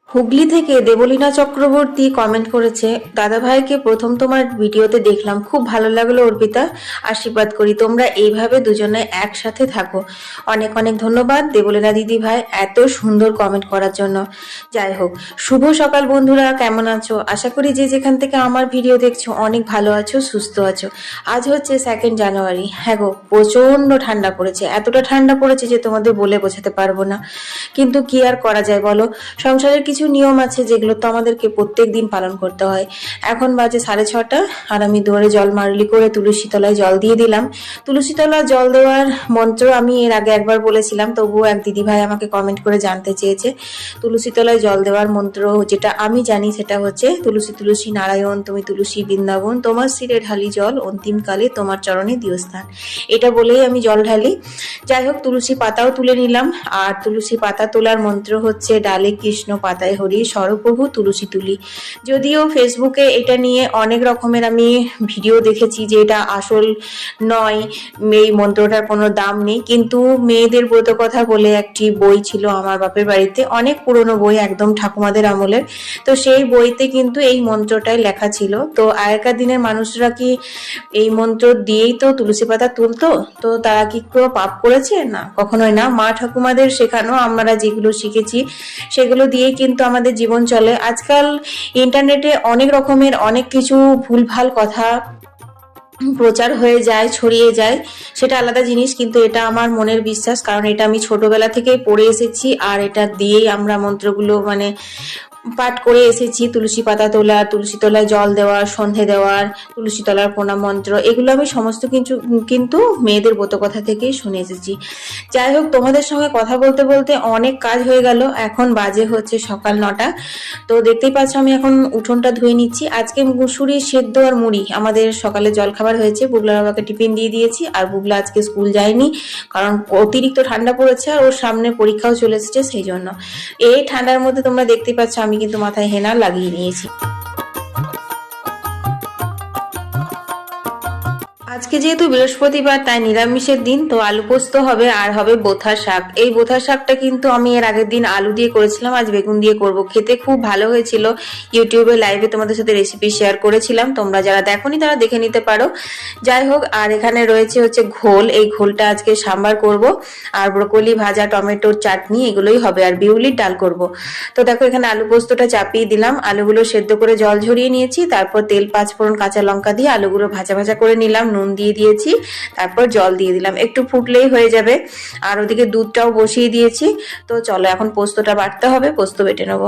হুগলি থেকে দেবলীনা চক্রবর্তী কমেন্ট করেছে, দাদা ভাইকে প্রথম তোমার ভিডিওতে দেখলাম, খুব ভালো লাগলো অর্পিতা। আশীর্বাদ করি তোমরা এইভাবে দুজনে একসাথে থাকো। অনেক অনেক ধন্যবাদ দেবলীনা দিদি ভাই এত সুন্দর কমেন্ট করার জন্য। যাই হোক, শুভ সকাল বন্ধুরা, কেমন আছো? আশা করি যে যেখান থেকে আমার ভিডিও দেখছো অনেক ভালো আছো, সুস্থ আছো। আজ হচ্ছে 2 জানুয়ারি। হ্যাঁ গো, প্রচন্ড ঠান্ডা পড়েছে, এতটা ঠান্ডা পড়েছে যে তোমাদের বলে বোঝাতে পারবো না। কিন্তু কি আর করা যায় বলো, সংসারের কিছু নিয়ম আছে যেগুলো তো আমাদেরকে প্রত্যেক দিন পালন করতে হয়। এখন বাজে 6:30 আর আমি দুয়ারে জল মারলি করে তুলসী তলায় জল দিয়ে দিলাম। তুলসী তলায় জল দেওয়ার মন্ত্র আমি এর আগে একবার বলেছিলাম, তবুও এক দিদি ভাই আমাকে কমেন্ট করে জানতে চেয়েছে তুলসী তলায় জল দেওয়ার মন্ত্র। যেটা আমি জানি সেটা হচ্ছে, তুলসী তুলসী নারায়ণ তুমি তুলসী বৃন্দাবন, তোমার শিরে ঢালি জল অন্তিমকালে তোমার চরণে দিও স্থান। এটা বলেই আমি জল ঢালি। যাই হোক, তুলসী পাতাও তুলে নিলাম। আর তুলসী পাতা তোলার মন্ত্র হচ্ছে, ডালে কৃষ্ণ পাতায় হরি সরপ্রভু তুলসী তুলি। যদিও ফেসবুকে এটা নিয়ে অনেক রকমের আমি ভিডিও দেখেছি যে এটা আসল নয়, এই মন্ত্রটার কোনো দাম নেই, কিন্তু মেয়েদের ব্রত কথা বলে একটি বই ছিল আমার বাপের বাড়িতে, অনেক পুরনো বই, একদম ঠাকুমাদের আমলের। তো সেই বইতে কিন্তু এই মন্ত্রটাই লেখা ছিল। তো আগেকার দিনের মানুষরা কি এই মন্ত্র দিয়েই তো তুলসী পাতা তুলতো? তো তারা কি কোনো পাপ করেছে? না, কখনোই না। মা ঠাকুমাদের শেখানো, আমরা যেগুলো শিখেছি সেগুলো দিয়েই কিন্তু আমাদের জীবন চলে। আজকাল ইন্টারনেটে অনেক রকমের অনেক কিছু ভুলভাল কথা প্রচার হয়ে যায়, ছড়িয়ে যায়, সেটা আলাদা জিনিস, কিন্তু এটা আমার মনের বিশ্বাস, কারণ এটা আমি ছোটবেলা থেকেই পড়ে এসেছি আর এটা দিয়েই আমরা মন্ত্রগুলো পাঠ করে এসেছি। তুলসী পাতা তোলা, তুলসী তলায় জল দেওয়ার, সন্ধে দেওয়ার, তুলসী তলার প্রণাম মন্ত্র, এগুলো আমি সমস্ত কিন্তু মেয়েদের ব্রতকথা থেকেই শুনে এসেছি। যাই হোক, তোমাদের সঙ্গে কথা বলতে বলতে অনেক কাজ হয়ে গেল। এখন বাজে হচ্ছে সকাল 9টা। তো দেখতেই পাচ্ছ আমি এখন উঠোনটা ধুয়ে নিচ্ছি। আজকে মুসুরি সেদ্ধ আর মুড়ি আমাদের সকালে জলখাবার হয়েছে। বুগলা বাবাকে টিফিন দিয়ে দিয়েছি, আর বুগলা আজকে স্কুল যায়নি, কারণ অতিরিক্ত ঠান্ডা পড়েছে আর ওর সামনে পরীক্ষাও চলে এসেছে, সেই জন্য। এই ঠান্ডার মধ্যে তোমরা দেখতেই পাচ্ছ আমি কিন্তু মাথায় হেনা লাগিয়ে নিয়েছি। আজকে যেহেতু বৃহস্পতিবার, তাই নিরামিষের দিন, তো আলু পোস্ত হবে আর হবে বোথা শাক। এই বোথা শাকটা কিন্তু আমি এর আগের দিন আলু দিয়ে করেছিলাম, আজ বেগুন দিয়ে করব। খেতে খুব ভালো হয়েছিল। ইউটিউবে লাইভে তোমাদের সাথে রেসিপি শেয়ার করেছিলাম, তোমরা যারা দেখোনি তারা দেখে নিতে পারো। যাই হোক, আর এখানে রয়েছে হচ্ছে ঘোল, এই ঘোলটা আজকে সাম্বার করব, আর ব্রোকলি ভাজা, টমেটোর চাটনি, এগুলোই হবে, আর বিউলির ডাল করব। তো দেখো, এখানে আলু পোস্তটা চাপিয়ে দিলাম, আলুগুলো সেদ্ধ করে জল ঝরিয়ে নিয়েছি, তারপর তেল, 5 ফোড়ন, কাঁচা লঙ্কা দিয়ে আলুগুলো ভাজা ভাজা করে নিলাম, নুন দিয়ে দিয়েছি, তারপর জল দিয়ে দিলাম, একটু ফুটলেই হয়ে যাবে। আর ওদিকে দুধটাও বসিয়ে দিয়েছি। তো চলো এখন পোস্তটা বাটতে হবে, পোস্ত বেটে নেবো।